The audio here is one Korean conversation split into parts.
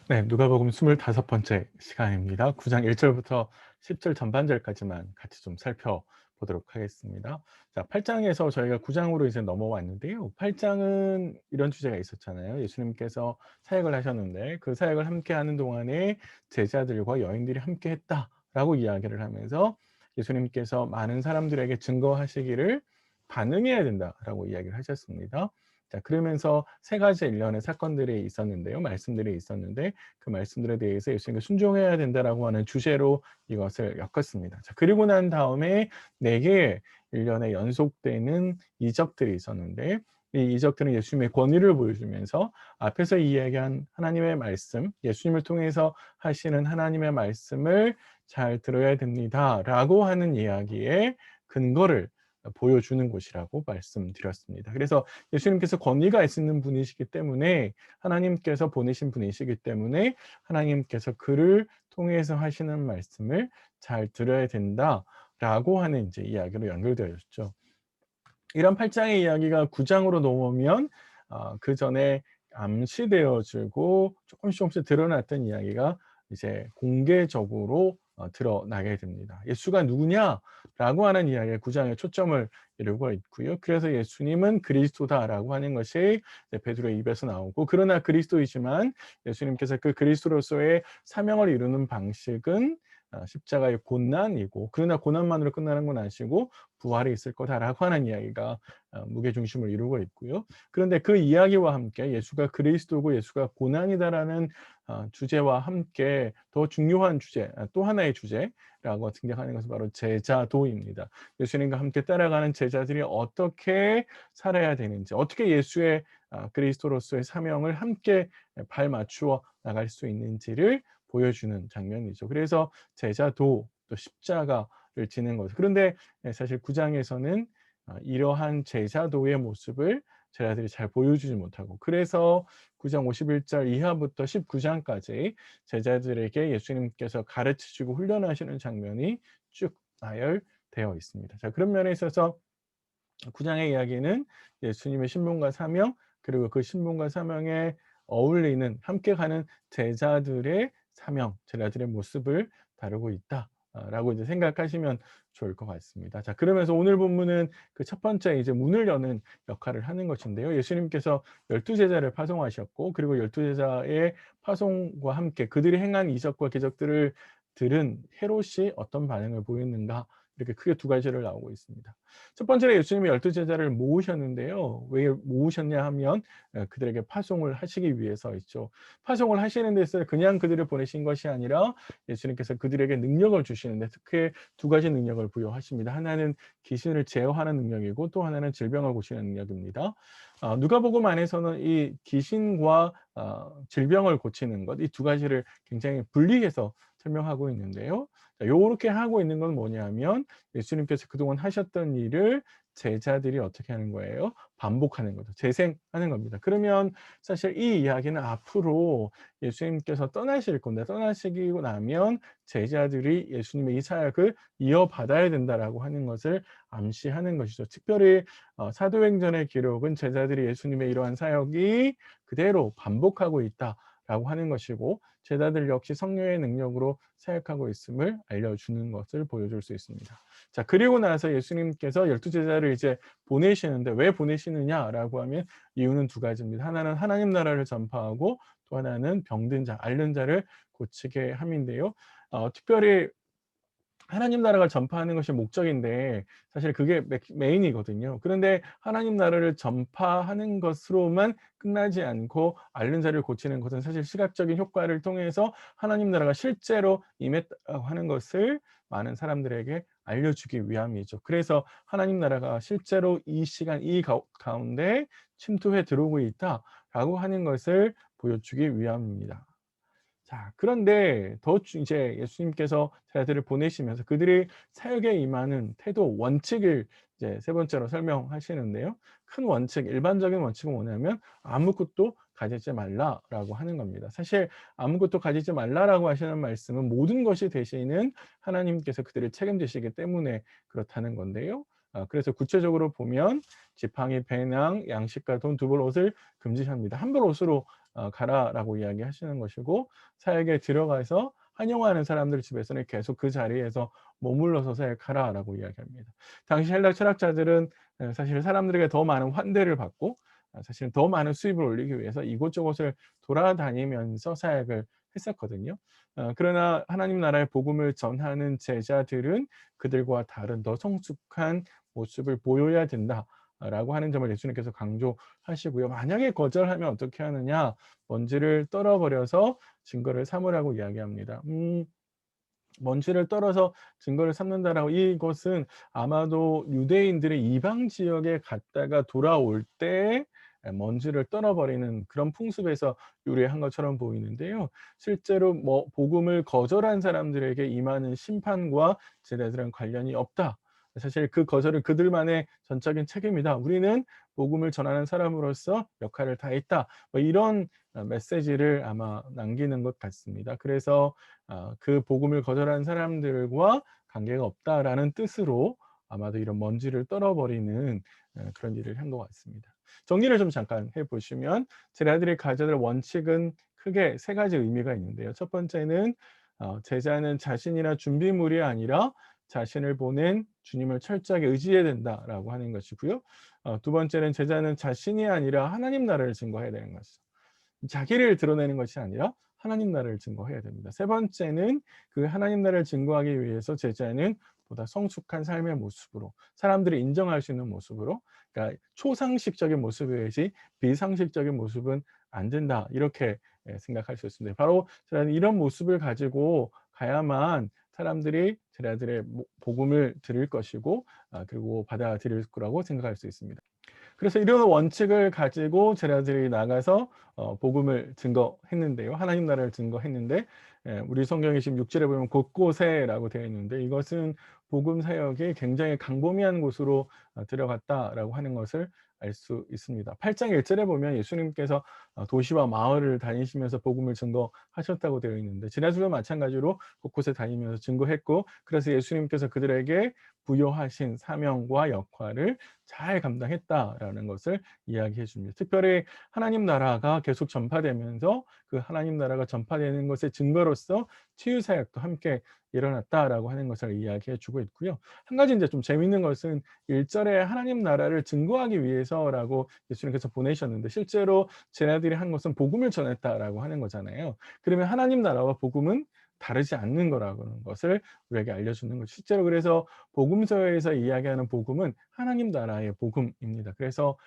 네, 누가복음 25번째 시간입니다. 9장 1절부터 10절 전반절까지만 같이 좀 살펴보도록 하겠습니다. 자, 8장에서 저희가 9장으로 이제 넘어왔는데요. 8장은 이런 주제가 있었잖아요. 예수님께서 사역을 하셨는데 그 사역을 함께 하는 동안에 제자들과 여인들이 함께 했다라고 이야기를 하면서 예수님께서 많은 사람들에게 증거하시기를 반응해야 된다라고 이야기를 하셨습니다. 자, 그러면서 세 가지 일련의 사건들이 있었는데요. 말씀들이 있었는데 그 말씀들에 대해서 예수님께 순종해야 된다라고 하는 주제로 이것을 엮었습니다. 자, 그리고 난 다음에 네 개의 일련의 연속되는 이적들이 있었는데 이 이적들은 예수님의 권위를 보여주면서 앞에서 이야기한 하나님의 말씀, 예수님을 통해서 하시는 하나님의 말씀을 잘 들어야 됩니다라고 하는 이야기의 근거를 보여주는 곳이라고 말씀드렸습니다. 그래서 예수님께서 권위가 있는 분이시기 때문에 하나님께서 보내신 분이시기 때문에 하나님께서 그를 통해서 하시는 말씀을 잘 들어야 된다라고 하는 이제 이야기로 연결되어 있죠. 이런 8장의 이야기가 9장으로 넘어오면 그 전에 암시되어 지고 조금씩 드러났던 이야기가 이제 공개적으로 드러나게 됩니다. 예수가 누구냐라고 하는 이야기에 9장에 초점을 이루고 있고요. 그래서 예수님은 그리스도다라고 하는 것이 이제 베드로의 입에서 나오고, 그러나 그리스도이지만 예수님께서 그 그리스도로서의 사명을 이루는 방식은 십자가의 고난이고, 그러나 고난만으로 끝나는 건 아니시고 부활이 있을 거다라고 하는 이야기가 무게중심을 이루고 있고요. 그런데 그 이야기와 함께 예수가 그리스도고 예수가 고난이다라는 주제와 함께 더 중요한 주제, 또 하나의 주제라고 등장하는 것은 바로 제자도입니다. 예수님과 함께 따라가는 제자들이 어떻게 살아야 되는지, 어떻게 예수의 그리스도로서의 사명을 함께 발맞추어 나갈 수 있는지를 보여주는 장면이죠. 그래서 제자도, 또 십자가를 지는 것. 그런데 사실 9장에서는 이러한 제자도의 모습을 제자들이 잘 보여주지 못하고, 그래서 9장 51절 이하부터 19장까지 제자들에게 예수님께서 가르치시고 훈련하시는 장면이 쭉 나열되어 있습니다. 자, 그런 면에 있어서 9장의 이야기는 예수님의 신분과 사명, 그리고 그 신분과 사명에 어울리는 함께 가는 제자들의 사명, 제자들의 모습을 다루고 있다라고 이제 생각하시면 좋을 것 같습니다. 자, 그러면서 오늘 본문은 그 첫 번째 이제 문을 여는 역할을 하는 것인데요. 예수님께서 12제자를 파송하셨고, 그리고 12제자의 파송과 함께 그들이 행한 이적과 기적들을 들은 헤롯이 어떤 반응을 보였는가, 이렇게 크게 두 가지를 나오고 있습니다. 첫 번째로 예수님이 12제자를 모으셨는데요. 왜 모으셨냐 하면 그들에게 파송을 하시기 위해서있죠. 파송을 하시는 데서 그냥 그들을 보내신 것이 아니라 예수님께서 그들에게 능력을 주시는데 특히 두 가지 능력을 부여하십니다. 하나는 귀신을 제어하는 능력이고, 또 하나는 질병을 고치는 능력입니다. 누가복음 안에서는 이 귀신과 질병을 고치는 것, 이 두 가지를 굉장히 분리해서 설명하고 있는데요. 요렇게 하고 있는 건 뭐냐면 예수님께서 그동안 하셨던 일을 제자들이 어떻게 하는 거예요? 반복하는 거죠. 재생하는 겁니다. 그러면 사실 이 이야기는 앞으로 예수님께서 떠나실 건데, 떠나시고 나면 제자들이 예수님의 이 사역을 이어받아야 된다라고 하는 것을 암시하는 것이죠. 특별히 사도행전의 기록은 제자들이 예수님의 이러한 사역이 그대로 반복하고 있다라고 하는 것이고, 제자들 역시 성령의 능력으로 사역하고 있음을 알려주는 것을 보여줄 수 있습니다. 자, 그리고 나서 예수님께서 12제자를 이제 보내시는데, 왜 보내시느냐라고 하면 이유는 두 가지입니다. 하나는 하나님 나라를 전파하고, 또 하나는 병든 자, 앓는 자를 고치게 함인데요. 특별히 하나님 나라가 전파하는 것이 목적인데 사실 그게 메인이거든요. 그런데 하나님 나라를 전파하는 것으로만 끝나지 않고 앓는 자를 고치는 것은 사실 시각적인 효과를 통해서 하나님 나라가 실제로 임했다고 하는 것을 많은 사람들에게 알려주기 위함이죠. 그래서 하나님 나라가 실제로 이 시간 이 가운데 침투해 들어오고 있다라고 하는 것을 보여주기 위함입니다. 자, 그런데 이제 예수님께서 제자들을 보내시면서 그들이 사역에 임하는 태도, 원칙을 이제 세 번째로 설명하시는데요. 큰 원칙, 일반적인 원칙은 뭐냐면 아무것도 가지지 말라라고 하는 겁니다. 사실 아무것도 가지지 말라라고 하시는 말씀은 모든 것이 되시는 하나님께서 그들을 책임지시기 때문에 그렇다는 건데요. 그래서 구체적으로 보면 지팡이, 배낭, 양식과 돈, 두 벌 옷을 금지합니다. 한 벌 옷으로 가라라고 이야기하시는 것이고, 사역에 들어가서 환영하는 사람들 집에서는 계속 그 자리에서 머물러서 사역하라라고 이야기합니다. 당시 헬라 철학자들은 사실 사람들에게 더 많은 환대를 받고 사실은 더 많은 수입을 올리기 위해서 이곳저곳을 돌아다니면서 사역을 했었거든요. 그러나 하나님 나라의 복음을 전하는 제자들은 그들과 다른 더 성숙한 모습을 보여야 된다라고 하는 점을 예수님께서 강조하시고요. 만약에 거절하면 어떻게 하느냐? 먼지를 떨어버려서 증거를 삼으라고 이야기합니다. 먼지를 떨어서 증거를 삼는다라고, 이것은 아마도 유대인들이 이방 지역에 갔다가 돌아올 때 먼지를 떨어버리는 그런 풍습에서 유래한 것처럼 보이는데요. 실제로 뭐 복음을 거절한 사람들에게 임하는 심판과 제자들은 관련이 없다. 사실 그 거절은 그들만의 전적인 책임이다. 우리는 복음을 전하는 사람으로서 역할을 다했다. 뭐 이런 메시지를 아마 남기는 것 같습니다. 그래서 그 복음을 거절한 사람들과 관계가 없다라는 뜻으로 아마도 이런 먼지를 떨어버리는 그런 일을 한 것 같습니다. 정리를 좀 잠깐 해 보시면, 제자들이 가져야 될 원칙은 크게 세 가지 의미가 있는데요. 첫 번째는 제자는 자신이나 준비물이 아니라 자신을 보낸 주님을 철저하게 의지해야 된다라고 하는 것이고요. 두 번째는 제자는 자신이 아니라 하나님 나라를 증거해야 되는 것이죠. 자기를 드러내는 것이 아니라 하나님 나라를 증거해야 됩니다. 세 번째는 그 하나님 나라를 증거하기 위해서 제자는 보다 성숙한 삶의 모습으로, 사람들이 인정할 수 있는 모습으로, 그러니까 초상식적인 모습이지 비상식적인 모습은 안 된다, 이렇게 생각할 수 있습니다. 바로 제자는 이런 모습을 가지고 가야만 사람들이 제자들의 복음을 들을 것이고 그리고 받아들일 거라고 생각할 수 있습니다. 그래서 이런 원칙을 가지고 제자들이 나가서 복음을 증거했는데요. 하나님 나라를 증거했는데, 우리 성경에 지금 6 절에 보면 곳곳에라고 되어 있는데, 이것은 복음 사역이 굉장히 광범위한 곳으로 들어갔다라고 하는 것을 알 수 있습니다. 8장 1 절에 보면 예수님께서 도시와 마을을 다니시면서 복음을 증거하셨다고 되어 있는데, 지난주와 마찬가지로 곳곳에 다니면서 증거했고, 그래서 예수님께서 그들에게 부여하신 사명과 역할을 잘 감당했다라는 것을 이야기해 줍니다. 특별히 하나님 나라가 계속 전파되면서 그 하나님 나라가 전파되는 것의 증거로서 치유 사역도 함께 일어났다라고 하는 것을 이야기해 주고 있고요. 한 가지 인제 좀 재미있는 것은 1 절에 하나님 나라를 증거하기 위해서라고 예수님께서 보내셨는데, 실제로 쟤네들이 한 것은 복음을 전했다라고 하는 거잖아요. 그러면 하나님 나라와 복음은 다르지 않는 거라는 것을 우리에게 알려주는 거죠. 실제로 그래서 복음서에서 이야기하는 복음은 하나님 나라의 복음입니다. 그래서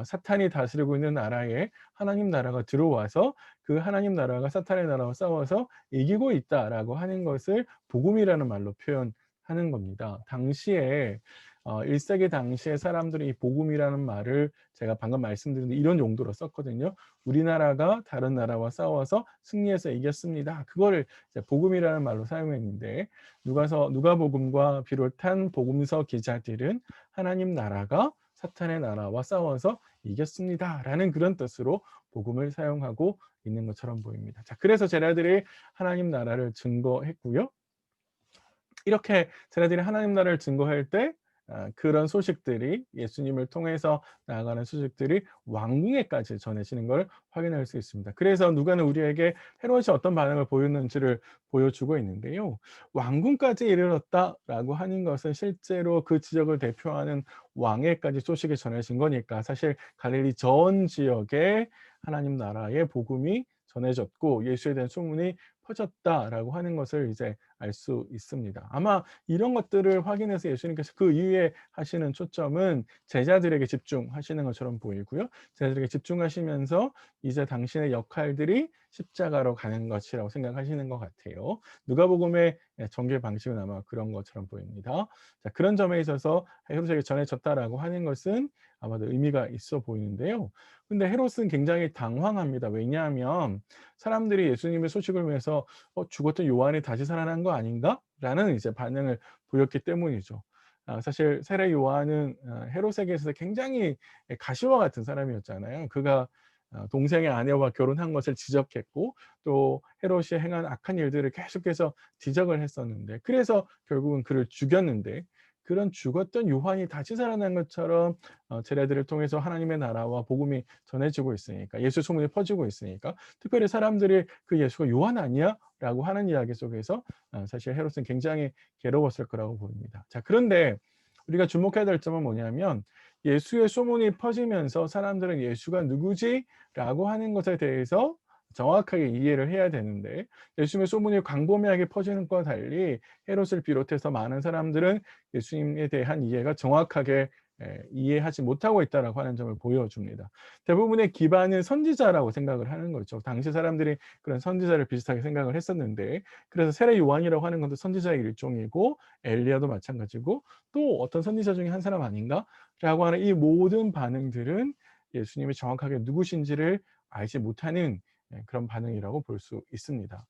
사탄이 다스리고 있는 나라에 하나님 나라가 들어와서 그 하나님 나라가 사탄의 나라와 싸워서 이기고 있다라고 하는 것을 복음이라는 말로 표현하는 겁니다. 당시에 1세기 당시에 사람들이 이 복음이라는 말을 제가 방금 말씀드린 이런 용도로 썼거든요. "우리나라가 다른 나라와 싸워서 승리해서 이겼습니다." 그거를 이제 복음이라는 말로 사용했는데, 누가복음과 비롯한 복음서 기자들은 "하나님 나라가 사탄의 나라와 싸워서 이겼습니다."라는 그런 뜻으로 복음을 사용하고 있는 것처럼 보입니다. 자, 그래서 제자들이 하나님 나라를 증거했고요. 이렇게 쟤네들이 하나님 나라를 증거할 때 그런 소식들이, 예수님을 통해서 나아가는 소식들이 왕궁에까지 전해지는 걸 확인할 수 있습니다. 그래서 누가는 우리에게 헤롯이 어떤 반응을 보였는지를 보여주고 있는데요. 왕궁까지 이르렀다라고 하는 것은 실제로 그 지역을 대표하는 왕에까지 소식이 전해진 거니까, 사실 갈릴리 전 지역에 하나님 나라의 복음이 전해졌고 예수에 대한 소문이 퍼졌다라고 하는 것을 이제 알 수 있습니다. 아마 이런 것들을 확인해서 예수님께서 그 이후에 하시는 초점은 제자들에게 집중하시는 것처럼 보이고요. 제자들에게 집중하시면서 이제 당신의 역할들이 십자가로 가는 것이라고 생각하시는 것 같아요. 누가복음의 전개 방식은 아마 그런 것처럼 보입니다. 자, 그런 점에 있어서 헤롯에게 전해졌다라고 하는 것은 아마도 의미가 있어 보이는데요. 근데 헤롯은 굉장히 당황합니다. 왜냐하면 사람들이 예수님의 소식을 위해서 죽었던 요한이 다시 살아난 거 아닌가?"라는 이제 반응을 보였기 때문이죠. 사실 세례 요한은 헤롯에게서 굉장히 가시와 같은 사람이었잖아요. 그가 동생의 아내와 결혼한 것을 지적했고, 또 헤롯이 행한 악한 일들을 계속해서 지적을 했었는데, 그래서 결국은 그를 죽였는데, 그런 죽었던 요한이 다시 살아난 것처럼 제자들을 통해서 하나님의 나라와 복음이 전해지고 있으니까, 예수 소문이 퍼지고 있으니까 특별히 사람들이 "그 예수가 요한 아니야?" 라고 하는 이야기 속에서 사실 헤롯은 굉장히 괴로웠을 거라고 보입니다. 자, 그런데 우리가 주목해야 될 점은 뭐냐면, 예수의 소문이 퍼지면서 사람들은 '예수가 누구지?'라고 하는 것에 대해서 정확하게 이해를 해야 되는데, 예수님의 소문이 광범위하게 퍼지는 것과 달리 헤롯을 비롯해서 많은 사람들은 예수님에 대한 이해가 정확하게 이해하지 못하고 있다라고 하는 점을 보여줍니다. 대부분의 기반은 선지자라고 생각을 하는 거죠. 당시 사람들이 그런 선지자를 비슷하게 생각을 했었는데, 그래서 세례 요한이라고 하는 것도 선지자의 일종이고 엘리야도 마찬가지고 또 어떤 선지자 중에 한 사람 아닌가라고 하는 이 모든 반응들은 예수님이 정확하게 누구신지를 알지 못하는 그런 반응이라고 볼 수 있습니다.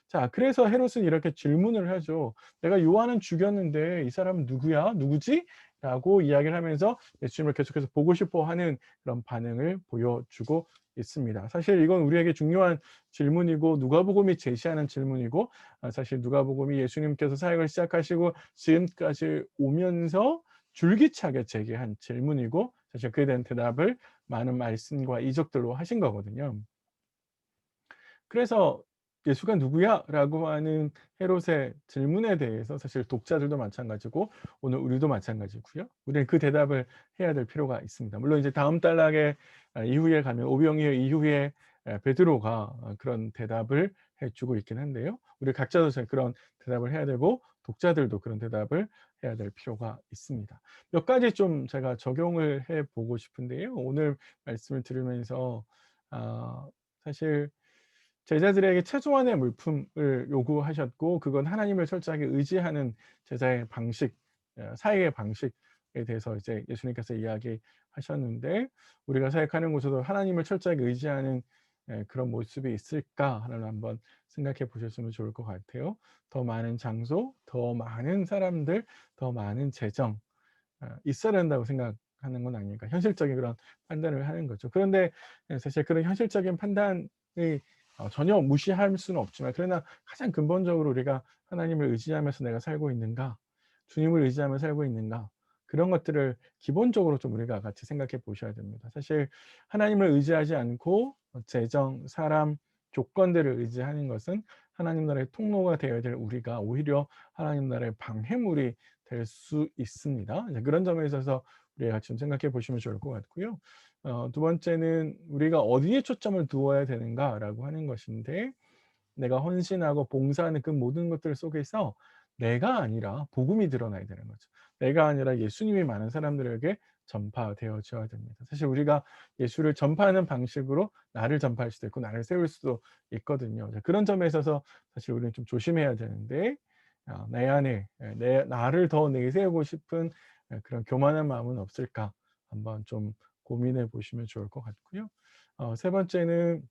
자, 그래서 헤롯은 이렇게 질문을 하죠. "내가 요한은 죽였는데 이 사람은 누구야? 누구지?" 라고 이야기를 하면서 예수님을 계속해서 보고 싶어 하는 그런 반응을 보여주고 있습니다. 사실 이건 우리에게 중요한 질문이고 누가복음이 제시하는 질문이고, 사실 누가복음이 예수님께서 사역을 시작하시고 지금까지 오면서 줄기차게 제기한 질문이고, 사실 그에 대한 대답을 많은 말씀과 이적들로 하신 거거든요. 그래서 "예수가 누구야?"라고 하는 헤롯의 질문에 대해서 사실 독자들도 마찬가지고 오늘 우리도 마찬가지고요. 우리는 그 대답을 해야 될 필요가 있습니다. 물론 이제 다음 단락에 이후에 가면 오병이어 이후에 베드로가 그런 대답을 해 주고 있긴 한데요. 우리 각자도 그런 대답을 해야 되고 독자들도 그런 대답을 해야 될 필요가 있습니다. 몇 가지 좀 제가 적용을 해 보고 싶은데요. 오늘 말씀을 들으면서 아 사실 제자들에게 최소한의 물품을 요구하셨고, 그건 하나님을 철저하게 의지하는 제자의 방식, 사역의 방식에 대해서 이제 예수님께서 이야기하셨는데, 우리가 사역하는 곳에도 하나님을 철저하게 의지하는 그런 모습이 있을까 하는 한번 생각해 보셨으면 좋을 것 같아요. 더 많은 장소, 더 많은 사람들, 더 많은 재정 있어야 된다고 생각하는 건 아닐까. 현실적인 그런 판단을 하는 거죠. 그런데 사실 그런 현실적인 판단이 전혀 무시할 수는 없지만, 그러나 가장 근본적으로 우리가 하나님을 의지하면서 내가 살고 있는가, 주님을 의지하며 살고 있는가, 그런 것들을 기본적으로 좀 우리가 같이 생각해 보셔야 됩니다. 사실 하나님을 의지하지 않고 재정, 사람, 조건들을 의지하는 것은 하나님 나라의 통로가 되어야 될 우리가 오히려 하나님 나라의 방해물이 될 수 있습니다. 이제 그런 점에 있어서 우리가 같이 좀 생각해 보시면 좋을 것 같고요. 두 번째는 우리가 어디에 초점을 두어야 되는가라고 하는 것인데, 내가 헌신하고 봉사하는 그 모든 것들 속에서 내가 아니라 복음이 드러나야 되는 거죠. 내가 아니라 예수님이 많은 사람들에게 전파되어져야 됩니다. 사실 우리가 예수를 전파하는 방식으로 나를 전파할 수도 있고 나를 세울 수도 있거든요. 그런 점에 있어서 사실 우리는 좀 조심해야 되는데, 내 안에 나를 더 내세우고 싶은 그런 교만한 마음은 없을까 한번 좀 고민해 보시면 좋을 것 같고요. 세 번째는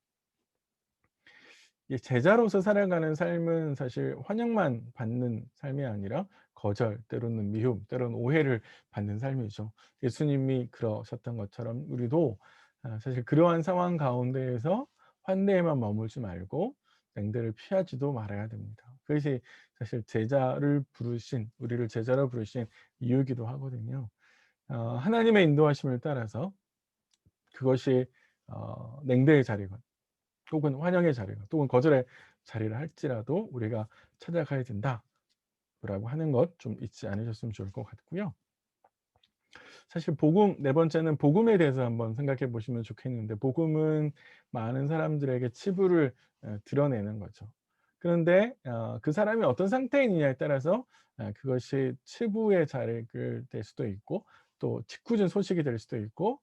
이 제자로서 살아가는 삶은 사실 환영만 받는 삶이 아니라 거절, 때로는 미움, 때로는 오해를 받는 삶이죠. 예수님이 그러셨던 것처럼 우리도 사실 그러한 상황 가운데에서 환대에만 머물지 말고 냉대를 피하지도 말아야 됩니다. 그것이 사실 제자를 부르신, 우리를 제자로 부르신 이유이기도 하거든요. 하나님의 인도하심을 따라서 그것이 냉대의 자리건 혹은 환영의 자리가 또는 거절의 자리를 할지라도 우리가 찾아가야 된다라고 하는 것 좀 잊지 않으셨으면 좋을 것 같고요. 사실 복음, 네 번째는 복음에 대해서 한번 생각해 보시면 좋겠는데, 복음은 많은 사람들에게 치부를 드러내는 거죠. 그런데 그 사람이 어떤 상태에 있느냐에 따라서 그것이 치부의 자리가 될 수도 있고 또 짓궂은 소식이 될 수도 있고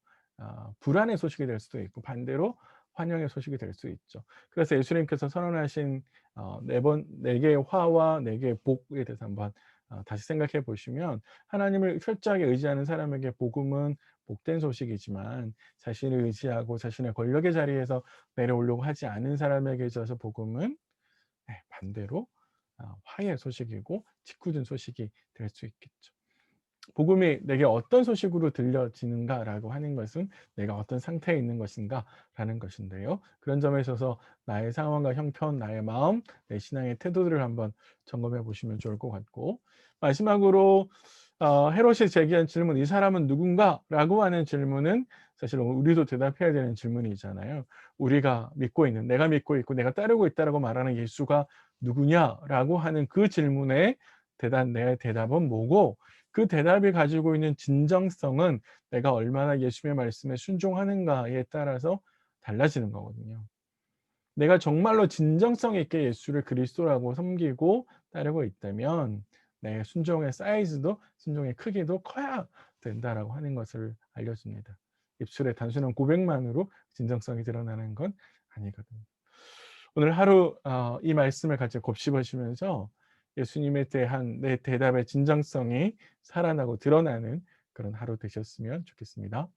불안의 소식이 될 수도 있고 반대로 환영의 소식이 될 수 있죠. 그래서 예수님께서 선언하신 네 개의 화와 네 개의 복에 대해서 한번 다시 생각해 보시면, 하나님을 철저하게 의지하는 사람에게 복음은 복된 소식이지만, 자신을 의지하고 자신의 권력의 자리에서 내려오려고 하지 않은 사람에게 있어서 복음은 반대로 화해의 소식이고 짓궂은 소식이 될 수 있겠죠. 복음이 내게 어떤 소식으로 들려지는가라고 하는 것은 내가 어떤 상태에 있는 것인가라는 것인데요. 그런 점에 있어서 나의 상황과 형편, 나의 마음, 내 신앙의 태도들을 한번 점검해 보시면 좋을 것 같고, 마지막으로 헤롯이 제기한 질문 "이 사람은 누군가?"라고 하는 질문은 사실 우리도 대답해야 되는 질문이잖아요. 우리가 믿고 있는, 내가 믿고 있고 내가 따르고 있다라고 말하는 예수가 누구냐라고 하는 그 질문에 내 대답은 뭐고, 그 대답이 가지고 있는 진정성은 내가 얼마나 예수님의 말씀에 순종하는가에 따라서 달라지는 거거든요. 내가 정말로 진정성 있게 예수를 그리스도라고 섬기고 따르고 있다면 내 순종의 사이즈도, 순종의 크기도 커야 된다라고 하는 것을 알려줍니다. 입술의 단순한 고백만으로 진정성이 드러나는 건 아니거든요. 오늘 하루 이 말씀을 같이 곱씹으시면서 예수님에 대한 내 대답의 진정성이 살아나고 드러나는 그런 하루 되셨으면 좋겠습니다.